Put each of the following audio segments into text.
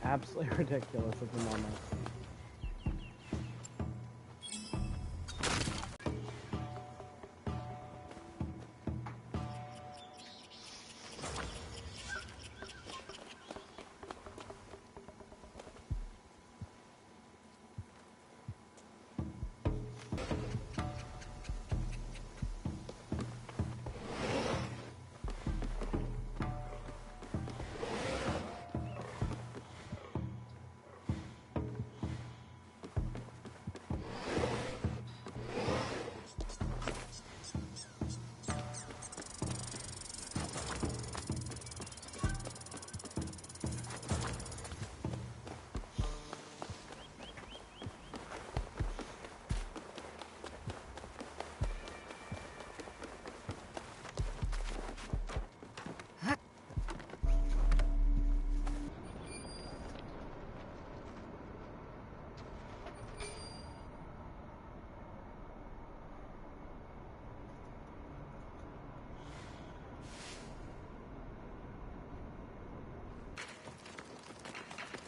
absolutely ridiculous at the moment.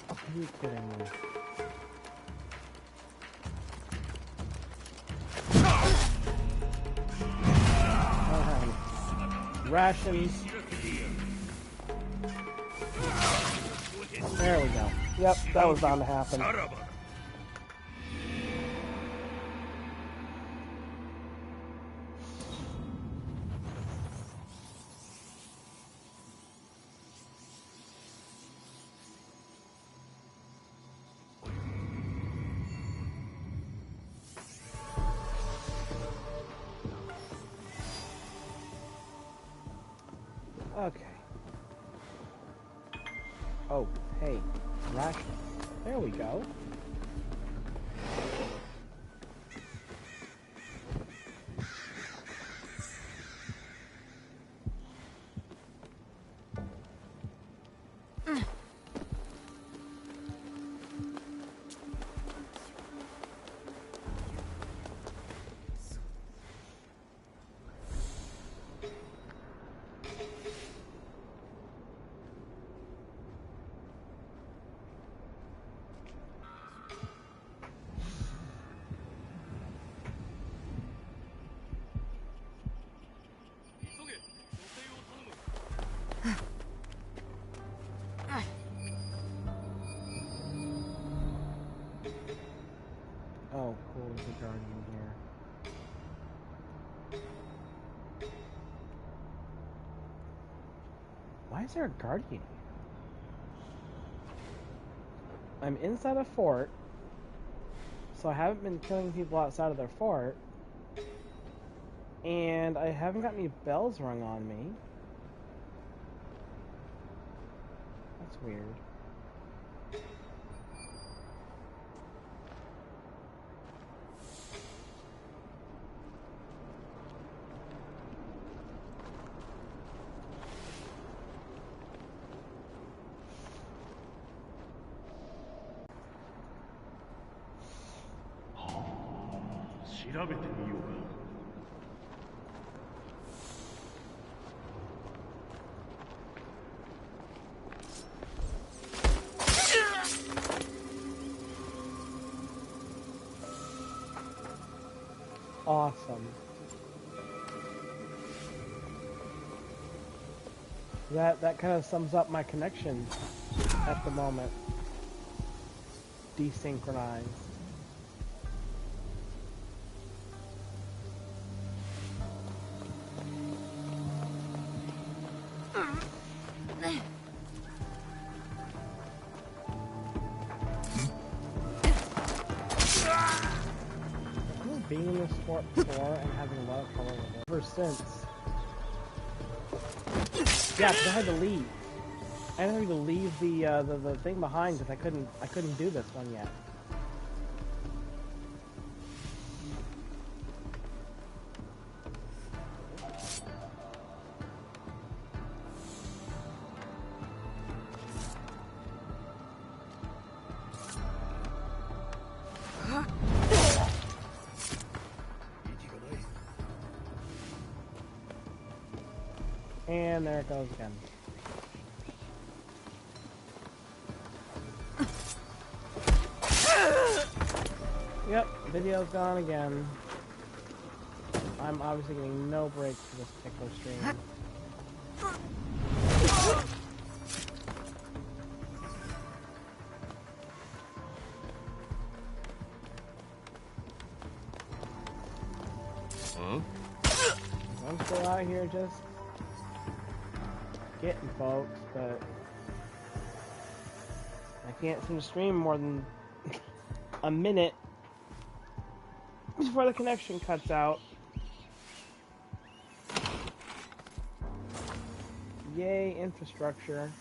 Are you kidding me? Rations. There we go. Yep, that was bound to happen. Okay. Oh, hey, ration. There we go. Oh, cool, there's a guardian here. Why is there a guardian here? I'm inside a fort, so I haven't been killing people outside of their fort, and I haven't got any bells rung on me. That's weird. Awesome. That kind of sums up my connection at the moment. Desynchronized. Being in this sport before and having a lot of trouble with it ever since. Yeah, because I had to leave. I had to leave the thing behind because I couldn't do this one yet. And there it goes again. Yep, video's gone again. I'm obviously getting no break for this particular stream. I'm still out here just getting folks, but I can't seem to stream more than a minute before the connection cuts out. Yay, infrastructure.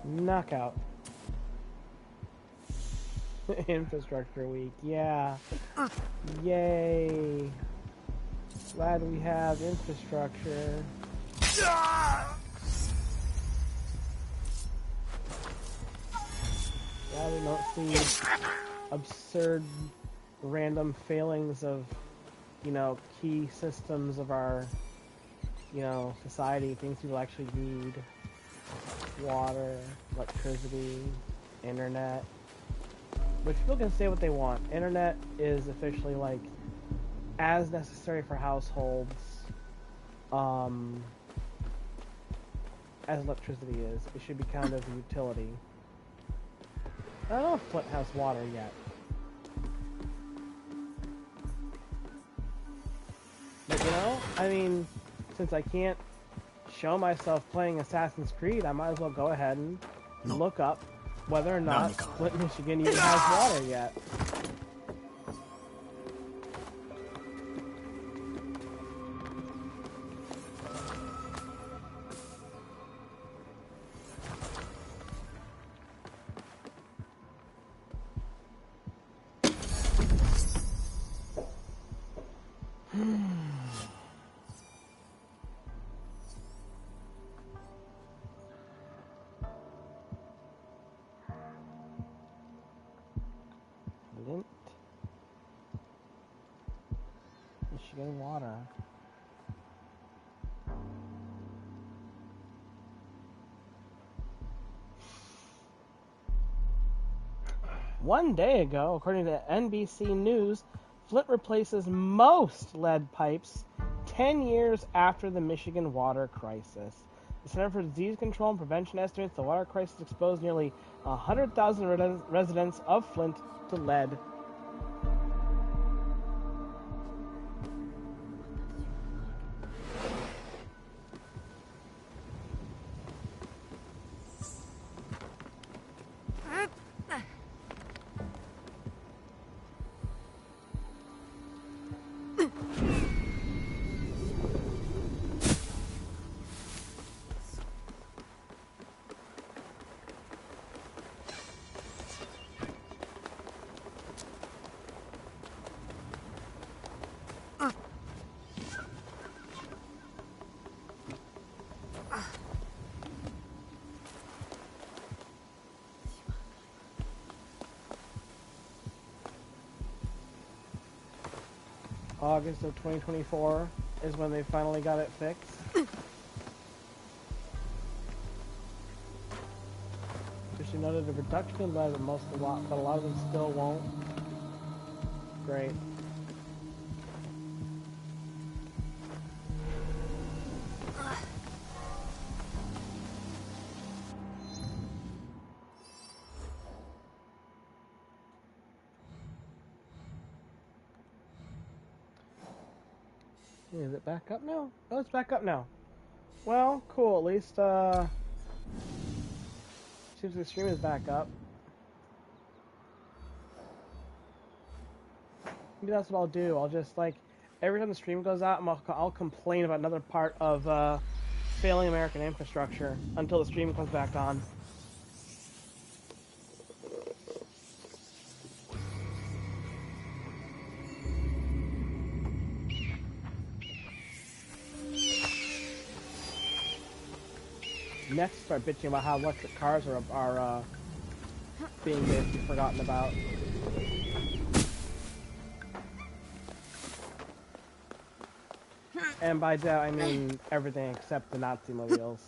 Knockout. Infrastructure week, yeah. Yay. Glad we have infrastructure. Glad we don't see absurd random failings of, you know, key systems of our, you know, society, things people actually need. Water, electricity, internet. Which people can say what they want. Internet is officially like as necessary for households as electricity is. It should be counted as a utility. I don't know if Flint has water yet. But you know, I mean, since I can't show myself playing Assassin's Creed, I might as well go ahead and look up whether or not Flint, Michigan even has water yet. Michigan water. One day ago, according to NBC News, Flint replaces most lead pipes 10 years after the Michigan water crisis. The Center for Disease Control and Prevention estimates the water crisis exposed nearly 100,000 residents of Flint to lead. August of 2024 is when they finally got it fixed. Which actually noted a reduction in lead, but but a lot of them still won't. Great. Is it back up now? Oh, it's back up now. Well, cool. At least, seems the stream is back up. Maybe that's what I'll do. I'll just, like, every time the stream goes out, I'll complain about another part of, failing American infrastructure until the stream comes back on. Next, start bitching about how electric cars are being basically forgotten about. And by that, I mean everything except the Nazi mobiles.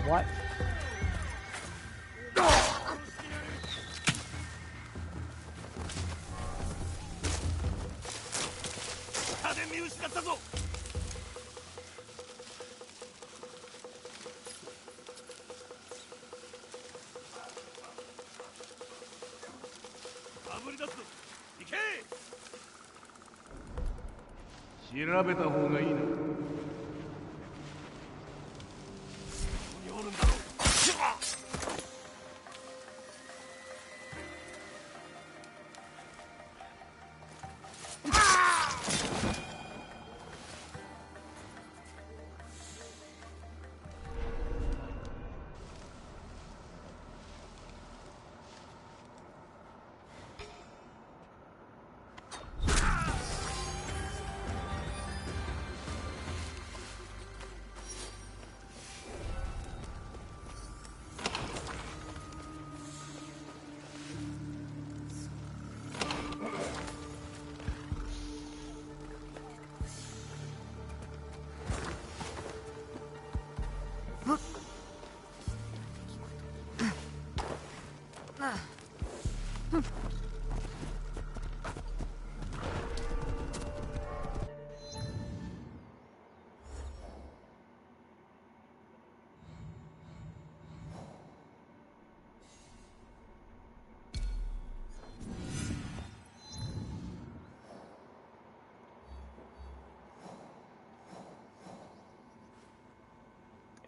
What?調べた方がいいな。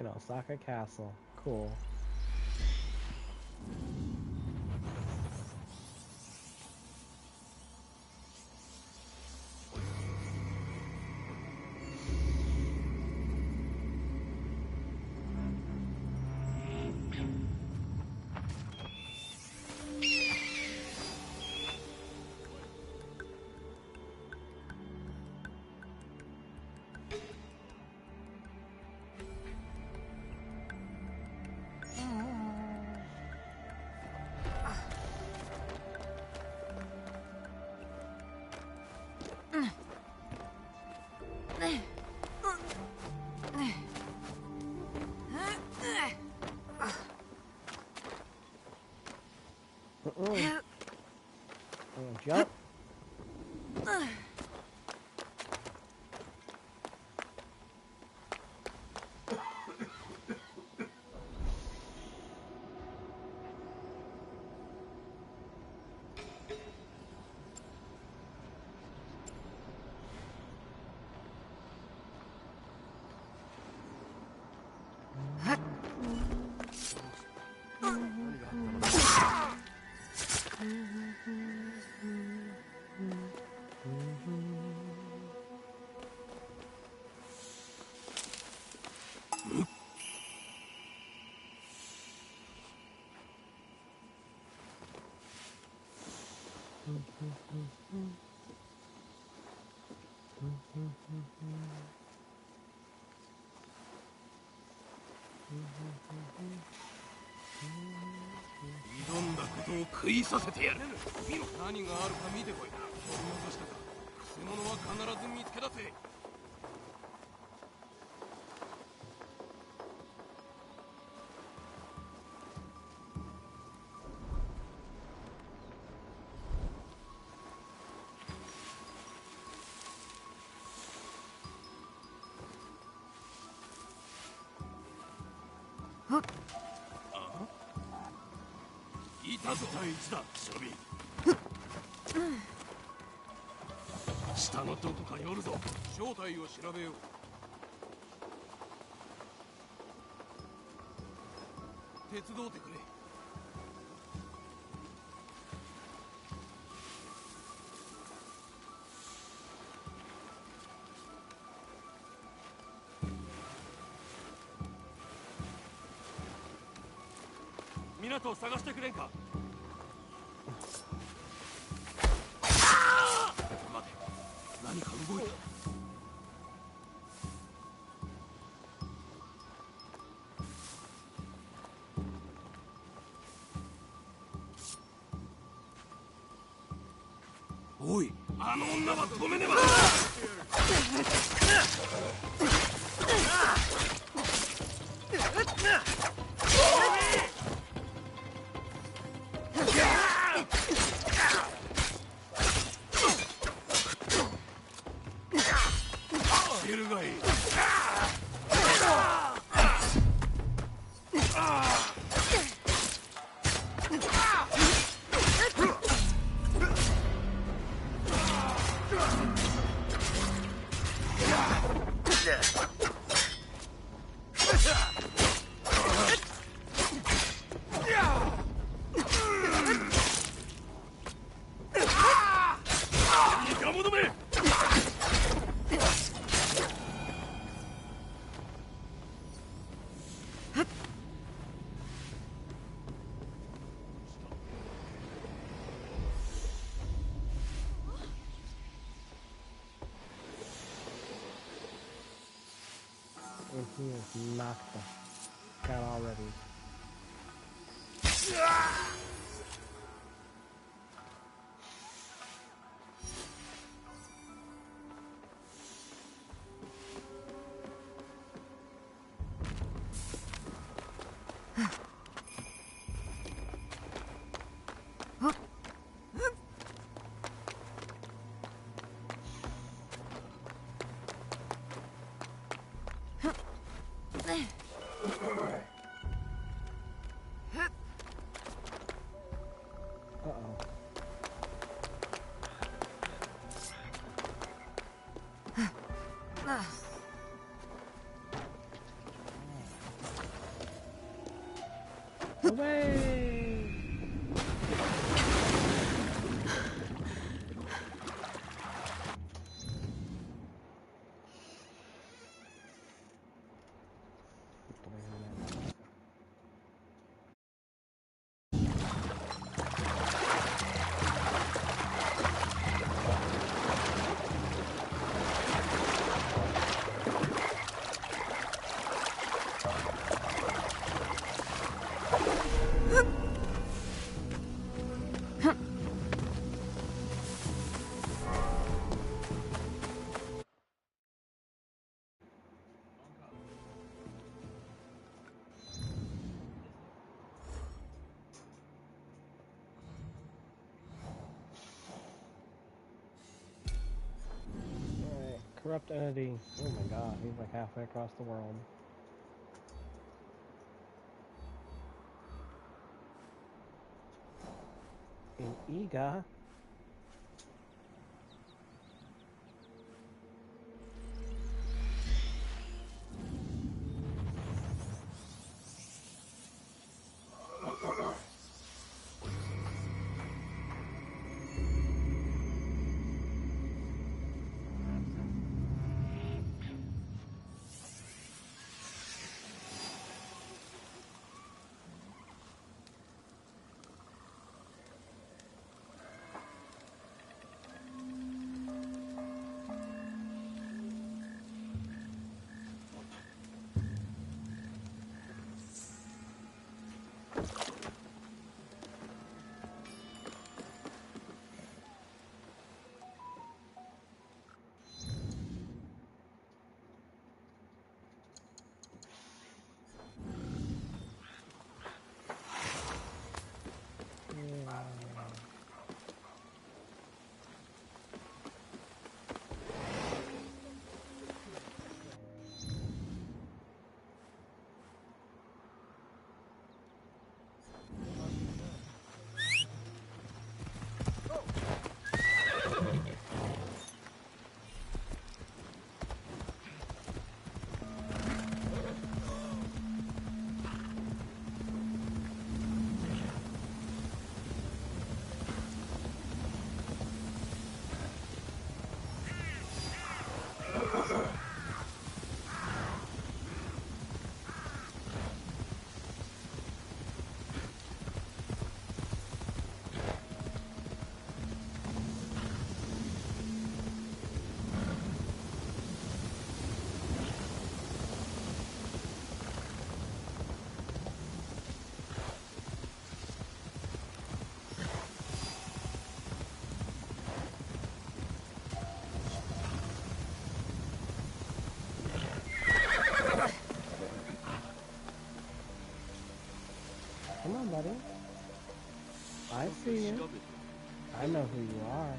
In Osaka Castle. Cool. Jump.挑んだことを食いさせてやる。見ろ、何があるか見てこい。取り残したか。くせ者は必ず見つけ出せ。いたぞ。対1だ、忍び。下のどこかにおるぞ。正体を調べよう。手伝うてくれ。港を探してくれんか。待て、何か動いた。おい、あの女は止めねば。ゲルがいい。And he is knocked the out already. Corrupt entity. Oh my god, he's like halfway across the world. In Iga. Come on, buddy. I see you. I know who you are.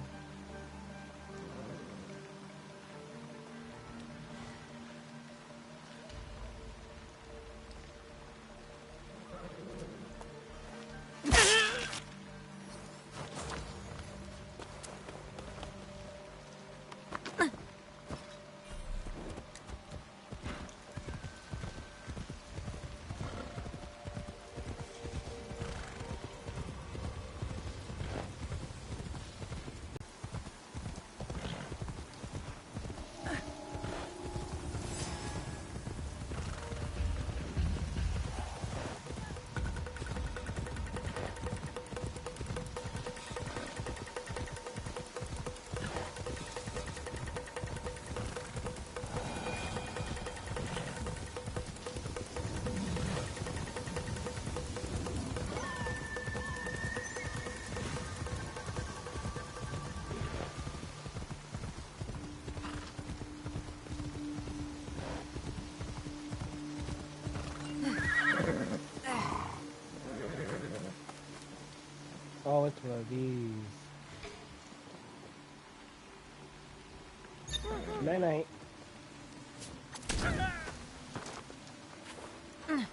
Oh, it's one of these. Night night.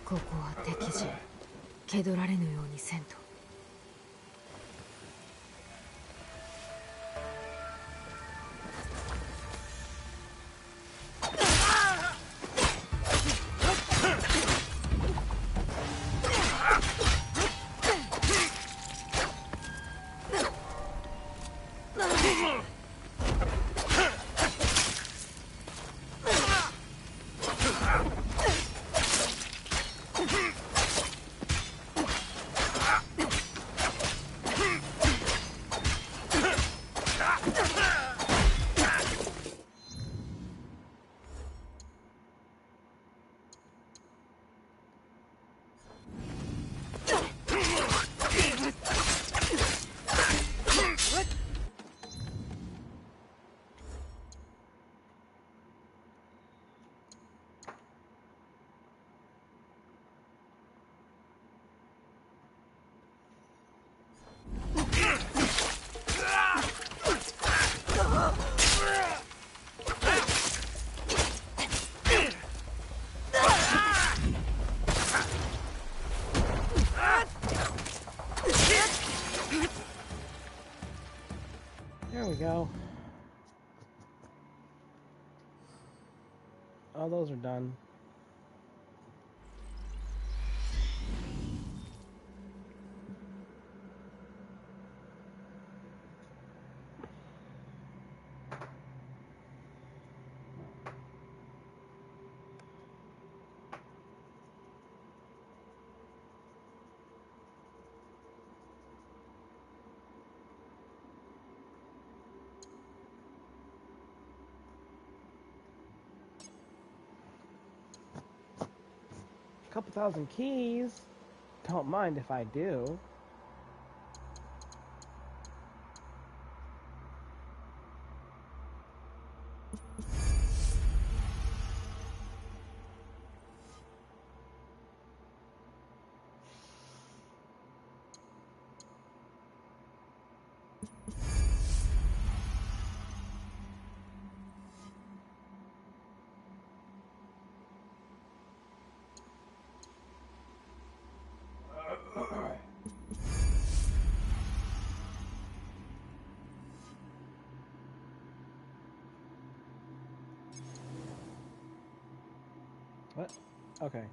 ここは敵陣。気取られぬようにせんと。There we go. Oh, those are done. Couple thousand keys. Don't mind if I do. What? Okay.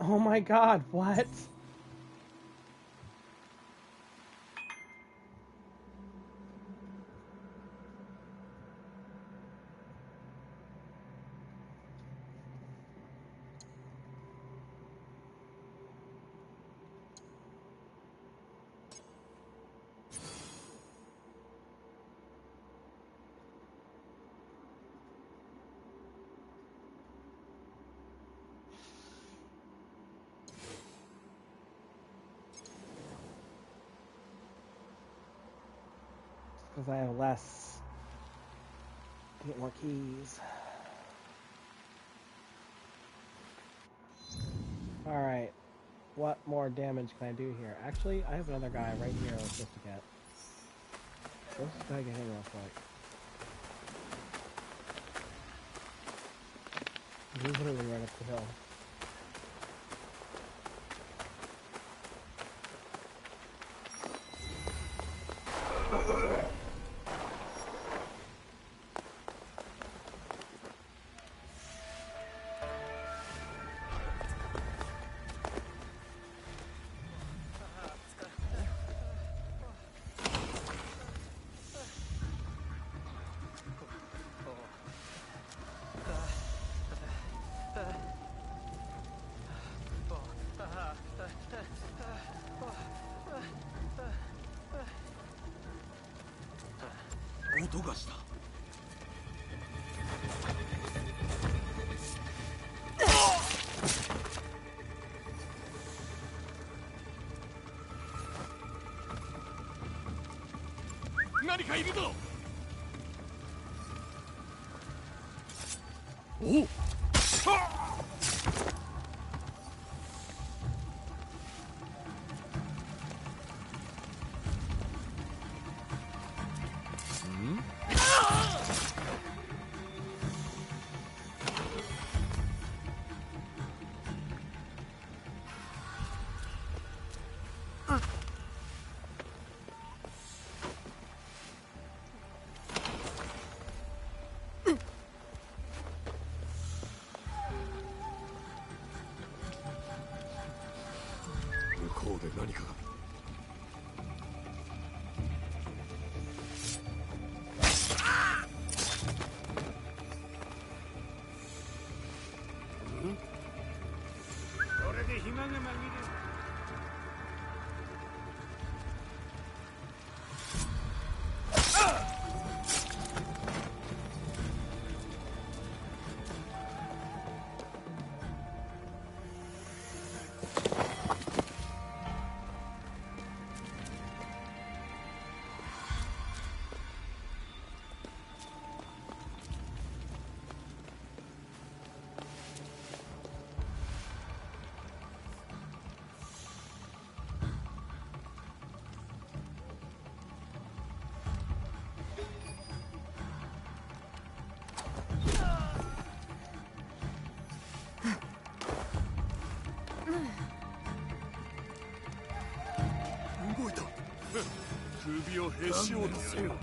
Oh my god, what? Because I have less to get more keys. Alright. What more damage can I do here? Actually, I have another guy right here I was supposed to get. Let's just tag him real quick. He's literally right up the hill.何かいるぞ。おっ。何かが。それで暇が紛れる。動いた。首をへし折ってやるよ。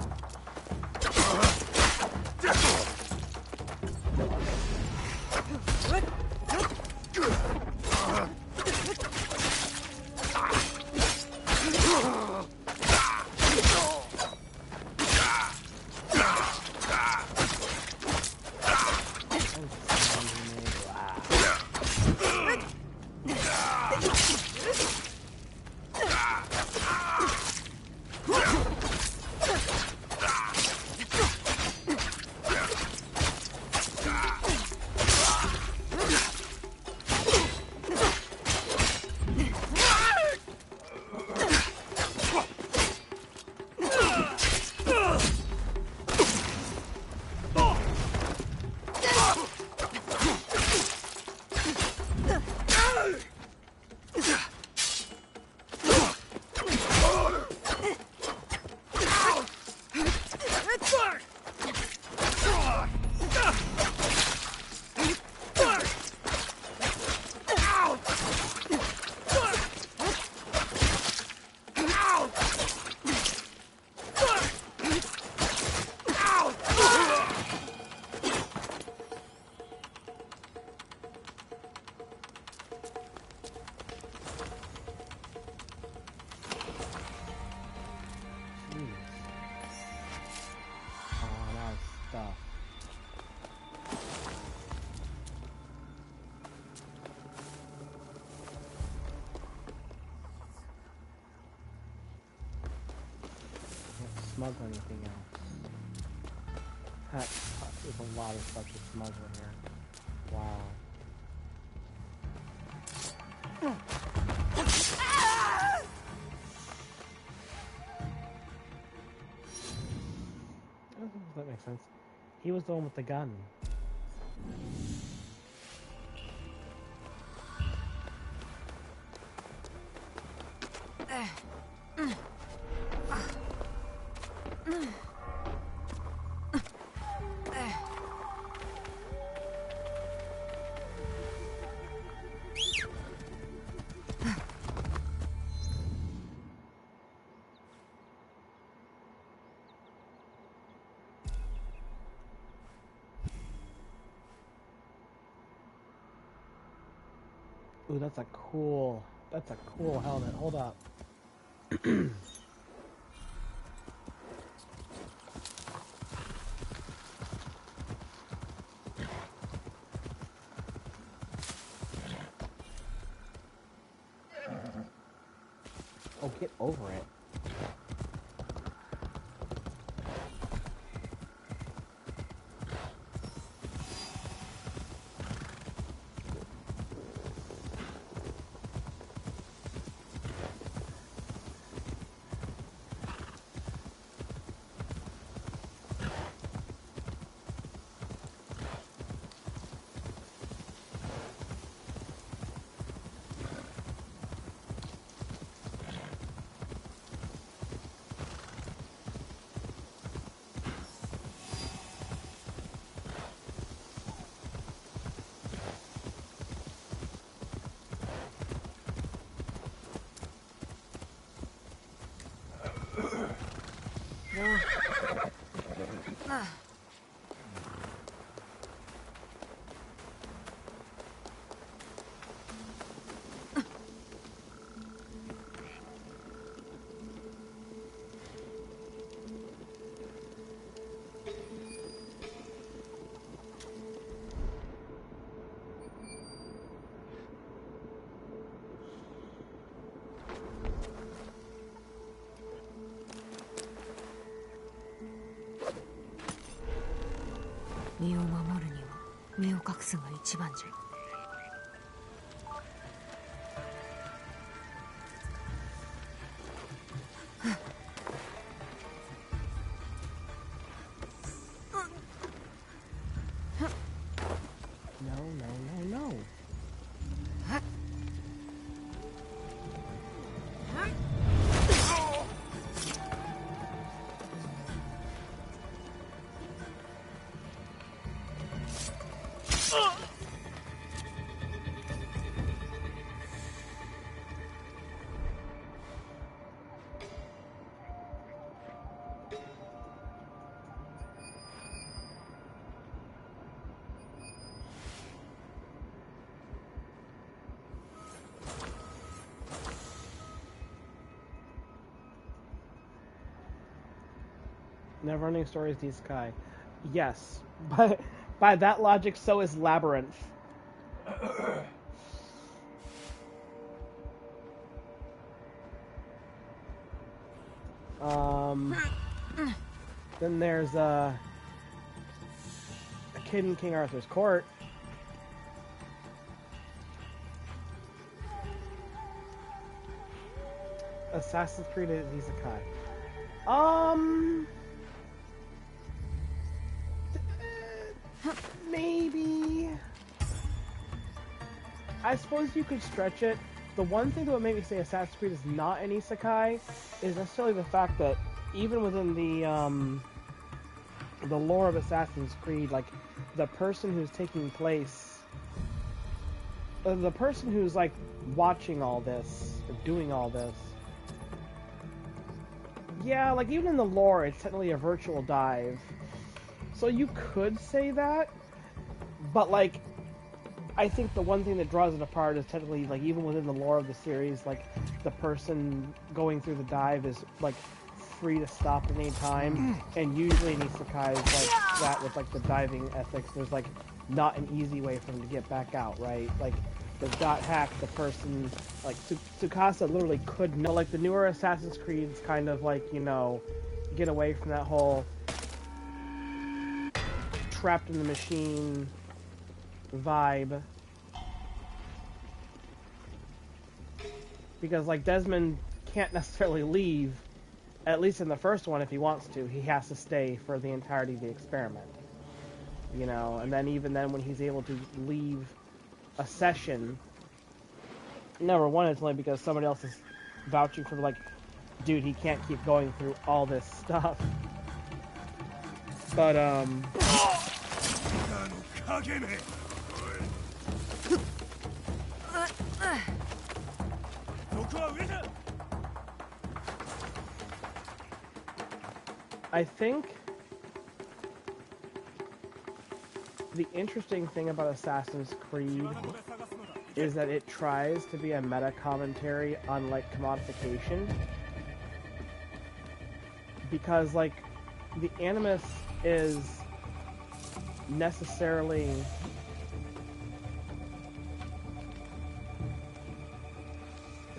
Smuggle anything else. There's a lot of stuff to smuggle here. Wow. That makes sense. He was the one with the gun. Ooh, that's a cool helmet. Hold up. Oh, get over it.身を守るには目を隠すが一番じゃ。Never-ending stories, Isekai. Yes, but by that logic, so is Labyrinth. Then there's a kid in King Arthur's Court. Assassin's Creed is Isekai. Maybe. I suppose you could stretch it. The one thing that would make me say Assassin's Creed is not an isekai is necessarily the fact that even within the lore of Assassin's Creed, like the person who's taking place, the person who's like watching all this or doing all this, yeah, like even in the lore, it's technically a virtual dive. So you could say that, but like, I think the one thing that draws it apart is technically, like, even within the lore of the series, like, the person going through the dive is, like, free to stop at any time, and usually in isekais like that with, like, the diving ethics, there's, like, not an easy way for them to get back out, right? Like, the dot hack, the person, like, Tsukasa literally could not, like, the newer Assassin's Creed's kind of, like, you know, get away from that whole trapped in the machine vibe, because like Desmond can't necessarily leave, at least in the first one. If he wants to, he has to stay for the entirety of the experiment, you know. And then even then when he's able to leave a session, number one, it's only because somebody else is vouching for, like, dude, he can't keep going through all this stuff. But I think the interesting thing about Assassin's Creed is that it tries to be a meta commentary on, like, commodification, because, like, the Animus is necessarily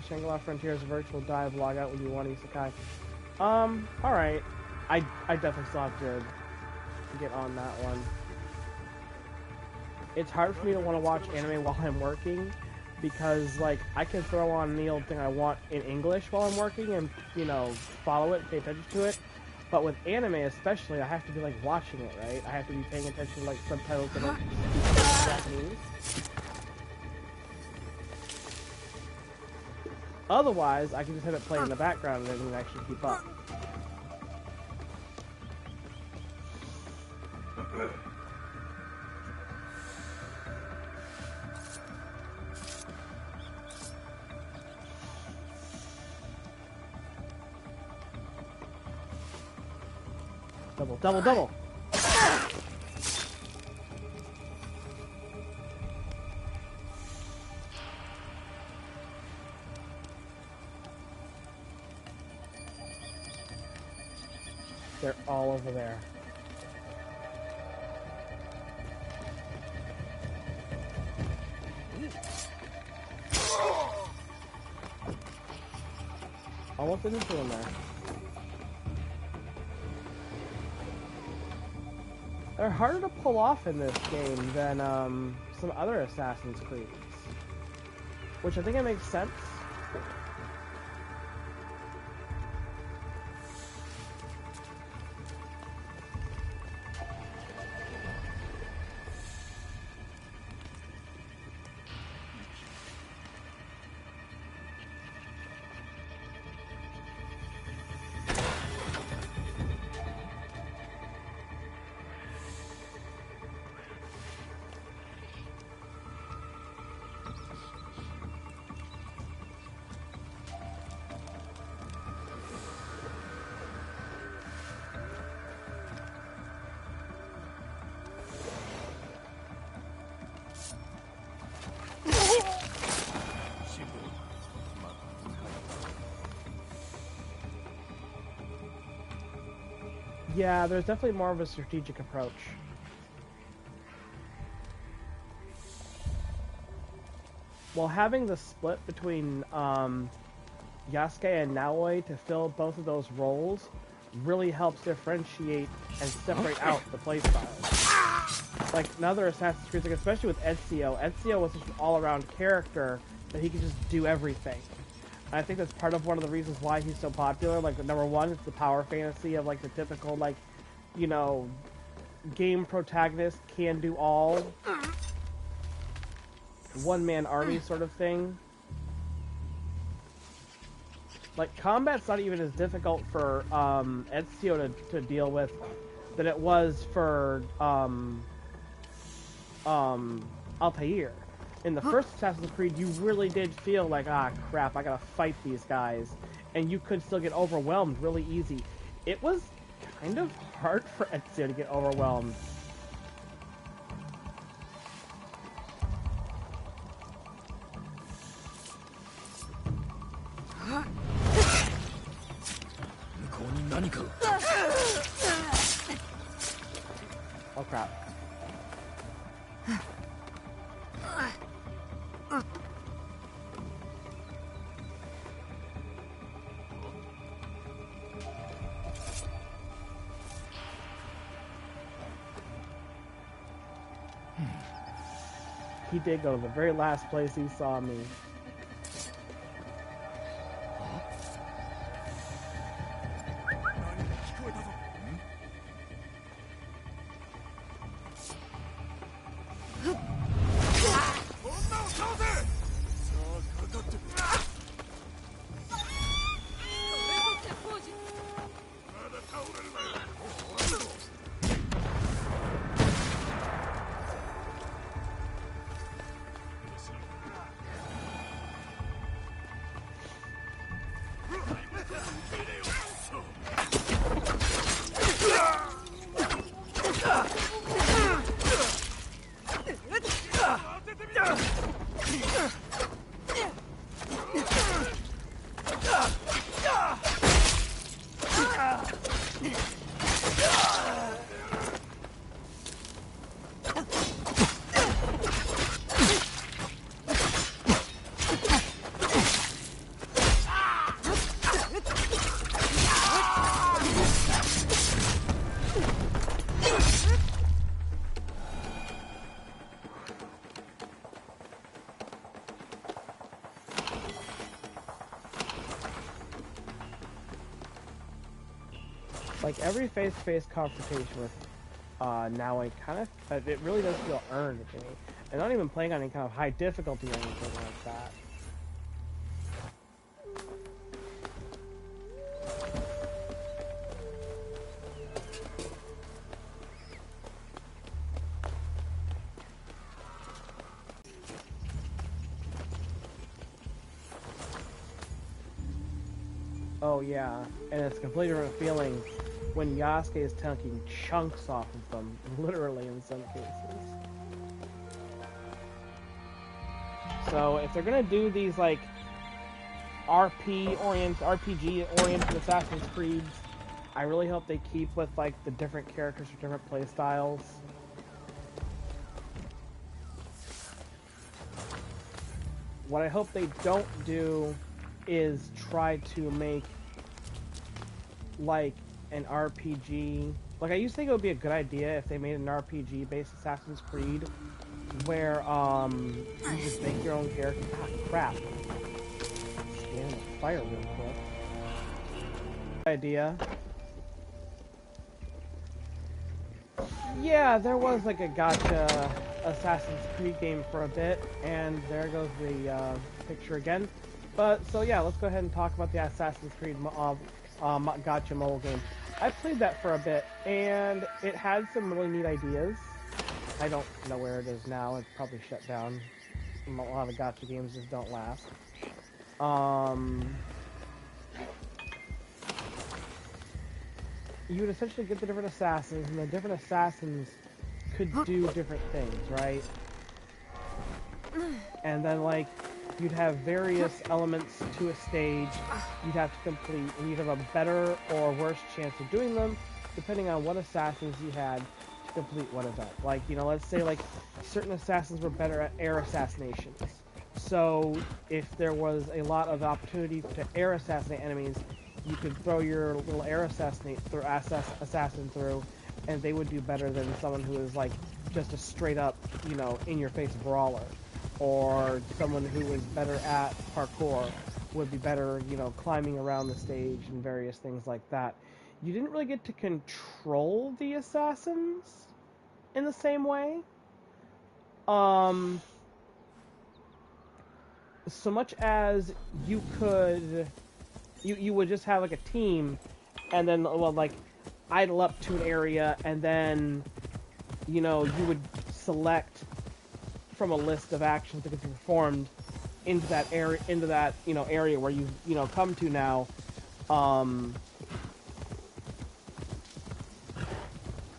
Shangri-La Frontiers virtual dive log out when you want isekai. Alright. I definitely still have to get on that one. It's hard for me to want to watch anime while I'm working, because, like, I can throw on the old thing I want in English while I'm working and, you know, follow it, pay attention to it. But with anime especially, I have to be, like, watching it, right? I have to be paying attention to, like, subtitles that don't speak Japanese. Otherwise, I can just have it play in the background and I can actually keep up. Double, double, double! They're all over there. Almost didn't do in there. They're harder to pull off in this game than some other Assassin's Creeds, which I think it makes sense. Yeah, there's definitely more of a strategic approach. Well, having the split between Yasuke and Naoi to fill both of those roles really helps differentiate and separate out the playstyles. Like another Assassin's Creed, like especially with Ezio. Ezio was such an all-around character that he could just do everything. And I think that's part of one of the reasons why he's so popular. Like number one, it's the power fantasy of like the typical like, you know, game protagonist can do all, one-man army sort of thing. Like, combat's not even as difficult for Ezio to deal with than it was for Altair. In the first Assassin's Creed, you really did feel like, ah, crap, I gotta fight these guys. And you could still get overwhelmed really easy. It was kind of hard for Ezio to get overwhelmed. Oh crap. He did go to the very last place he saw me. Like every face-to-face confrontation with Naoi kind of, it really does feel earned to me. And not even playing on any kind of high difficulty or anything like that. Oh yeah, and it's a completely different feeling when Yasuke is taking chunks off of them, literally in some cases. So if they're gonna do these like RPG-oriented Assassin's Creeds, I really hope they keep with like the different characters or different play styles. What I hope they don't do is try to make like an RPG. Like I used to think it would be a good idea if they made an RPG-based Assassin's Creed where you just make your own character. Ah, crap. Scan the fire real quick. Idea. Yeah, there was like a gacha Assassin's Creed game for a bit, and there goes the picture again. But so yeah, let's go ahead and talk about the Assassin's Creed gacha mobile game. I played that for a bit, and it had some really neat ideas. I don't know where it is now. It's probably shut down. A lot of gacha games just don't last. You would essentially get the different assassins, and the different assassins could do different things, right? And then, like, you'd have various elements to a stage you'd have to complete, and you'd have a better or worse chance of doing them depending on what assassins you had to complete what event. Like, you know, let's say like certain assassins were better at air assassinations. So if there was a lot of opportunity to air assassinate enemies, you could throw your little air assassin through, and they would do better than someone who is like just a straight up, you know, in your face brawler, or someone who was better at parkour would be better, you know, climbing around the stage and various things like that. You didn't really get to control the assassins in the same way. So much as you could, you would just have like a team, and then, well, like, idle up to an area, and then, you know, you would select from a list of actions that could be performed into that area, you know, area where you know, come to now,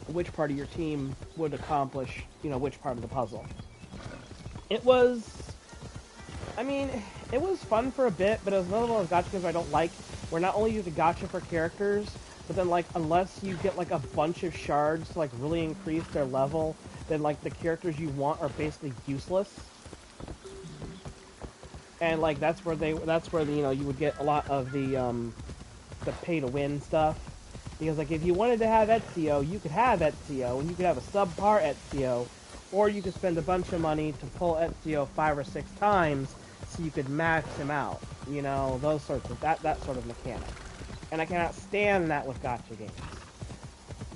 which part of your team would accomplish, you know, which part of the puzzle. It was, I mean, it was fun for a bit, but it was another one of those gacha games I don't like, where not only you have to gacha for characters, but then, like, unless you get, like, a bunch of shards to, like, really increase their level, then, like, the characters you want are basically useless. And, like, that's where you know, you would get a lot of the pay-to-win stuff. Because, like, if you wanted to have Ezio, you could have Ezio, and you could have a subpar Ezio, or you could spend a bunch of money to pull Ezio 5 or 6 times so you could max him out. You know, those sorts of, that sort of mechanic. And I cannot stand that with gacha games.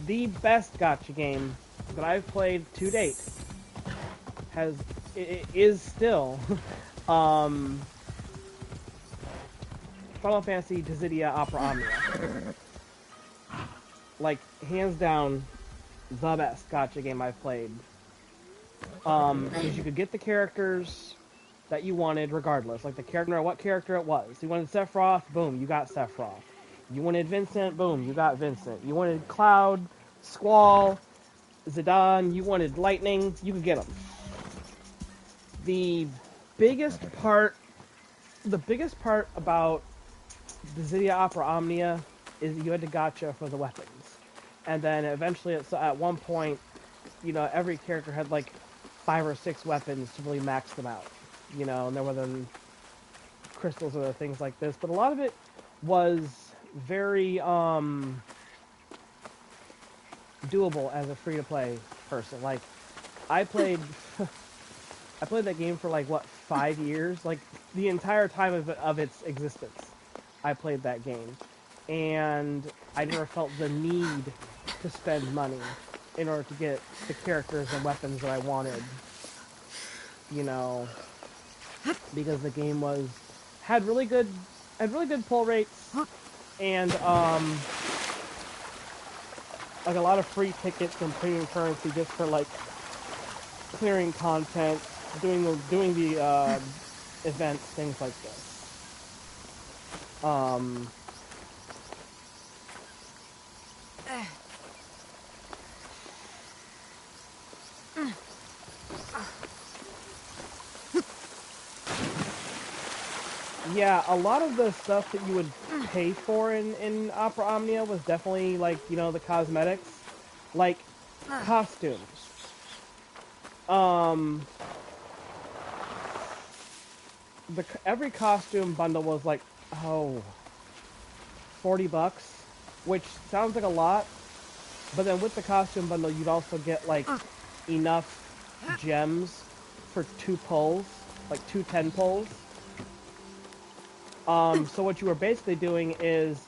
The best gacha game that I've played to date is still Final Fantasy Dissidia Opera Omnia. Like, hands down, the best gacha game I've played. Because you could get the characters that you wanted regardless. Like, the character, no matter what character it was. You wanted Sephiroth, boom, you got Sephiroth. You wanted Vincent, boom, you got Vincent. You wanted Cloud, Squall, Zidane, you wanted Lightning, you could get them. The biggest part about Dissidia Opera Omnia is you had to gacha for the weapons. And then eventually, at one point, you know, every character had like 5 or 6 weapons to really max them out. You know, and there were then crystals or things like this. But a lot of it was very doable as a free-to-play person. Like, I played that game for like, what, 5 years? Like, the entire time of its existence, I played that game. And I never felt the need to spend money in order to get the characters and weapons that I wanted. You know, because the game had really good pull rates, and like a lot of free tickets and premium currency just for like clearing content, doing the events, things like this. Yeah, a lot of the stuff that you would pay for in Opera Omnia was definitely, like, you know, the cosmetics. Like, costumes. Every costume bundle was like, $40, which sounds like a lot, but then with the costume bundle, you'd also get, like, enough gems for 2 pulls, like 2 10 pulls. So what you were basically doing is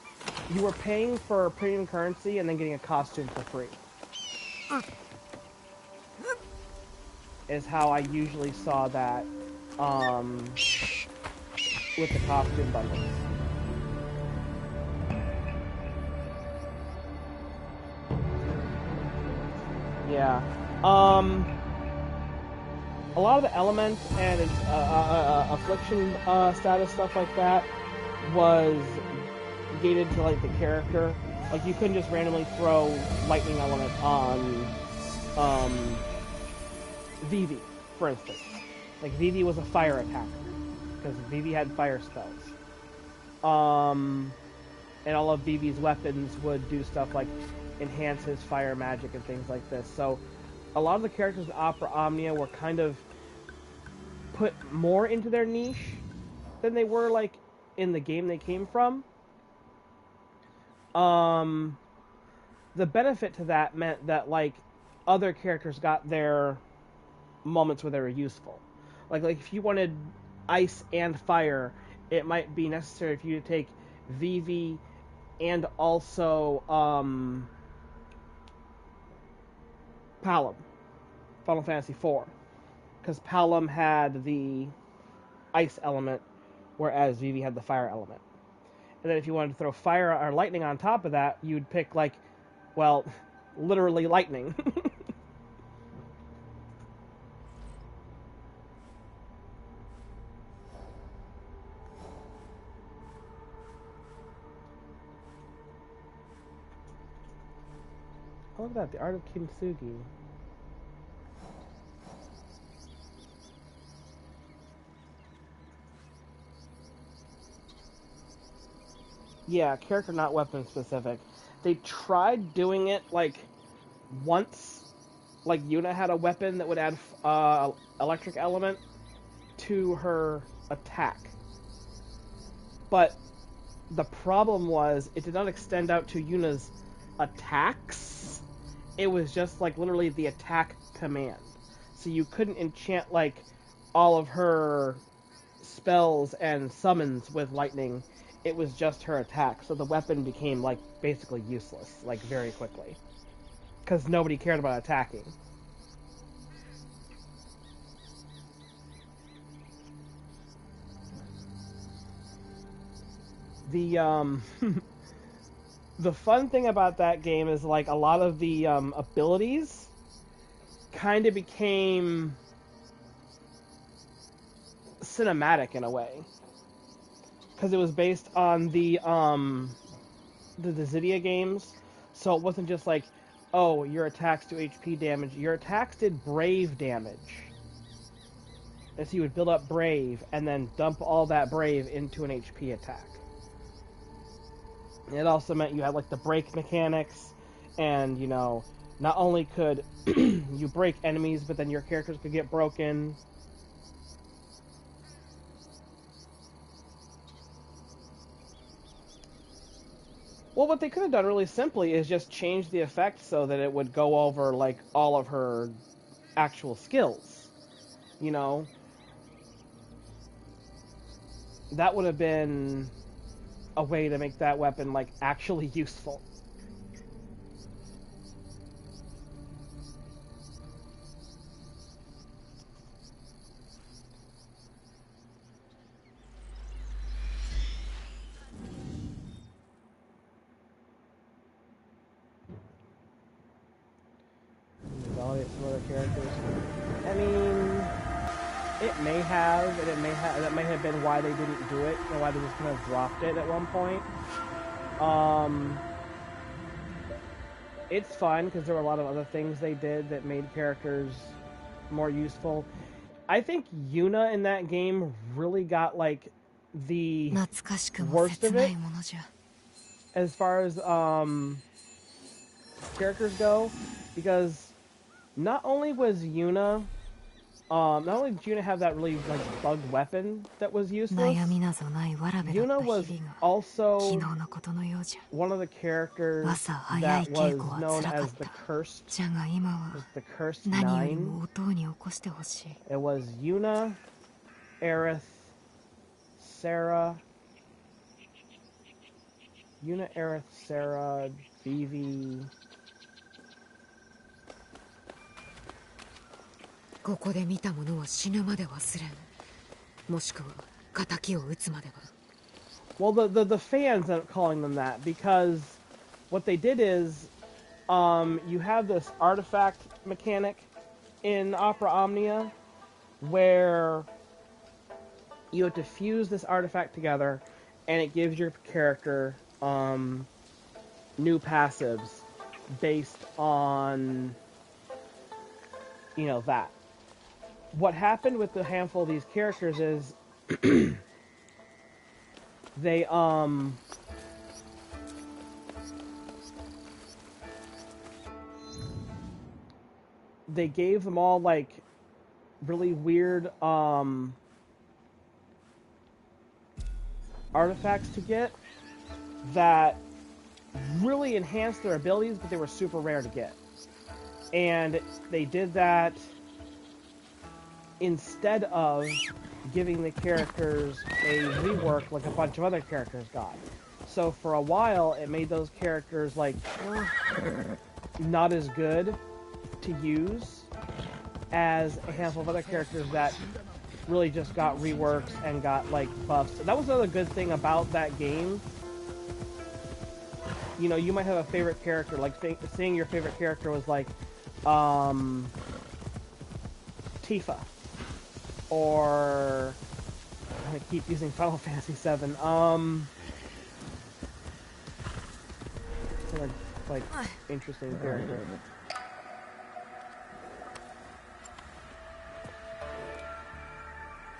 you were paying for premium currency and then getting a costume for free. Is how I usually saw that with the costume bundles. Yeah. A lot of the element and affliction status stuff like that was gated to like the character. Like, you couldn't just randomly throw lightning element on Vivi, for instance. Like, Vivi was a fire attacker because Vivi had fire spells. And all of Vivi's weapons would do stuff like enhance his fire magic and things like this. So a lot of the characters in Opera Omnia were kind of put more into their niche than they were like in the game they came from. The benefit to that meant that like other characters got their moments where they were useful. Like if you wanted ice and fire, it might be necessary for you to take Vivi and also Palom, Final Fantasy IV, because Palom had the ice element, whereas Vivi had the fire element. And then if you wanted to throw fire or lightning on top of that, you'd pick like, well, literally lightning. Oh, look at that, the Art of Kintsugi. Yeah, character not weapon specific. They tried doing it like once, like Yuna had a weapon that would add electric element to her attack. But the problem was it did not extend out to Yuna's attacks. It was just like literally the attack command. So you couldn't enchant like all of her spells and summons with lightning. It was just her attack. So the weapon became like basically useless, like very quickly. Because nobody cared about attacking. The the fun thing about that game is like a lot of the abilities kind of became cinematic in a way, because it was based on the Dissidia games, so it wasn't just like, oh, your attacks do HP damage. Your attacks did brave damage, and so you would build up brave and then dump all that brave into an HP attack. It also meant you had like the break mechanics, and you know, not only could you break enemies, but then your characters could get broken. Well, what they could have done really simply is just change the effect so that it would go over like all of her actual skills. You know, that would have been a way to make that weapon like actually useful. Validate some other characters. I mean, it may have, and that may have been why they didn't do it, and why they just kind of dropped it at one point. It's fun because there were a lot of other things they did that made characters more useful. I think Yuna in that game really got like the worst of it as far as characters go, because not only was Yuna not only did Yuna have that really like bugged weapon that was useless, Yuna was also one of the characters that was known as the Cursed. The Cursed Nine. It was Yuna, Aerith, Sarah, Vivi. ここで見たものは死ぬまで忘れん。もしくは仇を討つまでは。Well, the fans end up calling them that because what they did is, you have this artifact mechanic in Opera Omnia where you have to fuse this artifact together, and it gives your character new passives based on, you know, that. What happened with the handful of these characters is they they gave them all like really weird artifacts to get that really enhanced their abilities, but they were super rare to get. And they did that instead of giving the characters a rework like a bunch of other characters got. So for a while, it made those characters like not as good to use as a handful of other characters that really just got reworks and got like buffs. And that was another good thing about that game. You know, you might have a favorite character, like seeing your favorite character was like Tifa, or I keep using Final Fantasy VII. Like interesting character.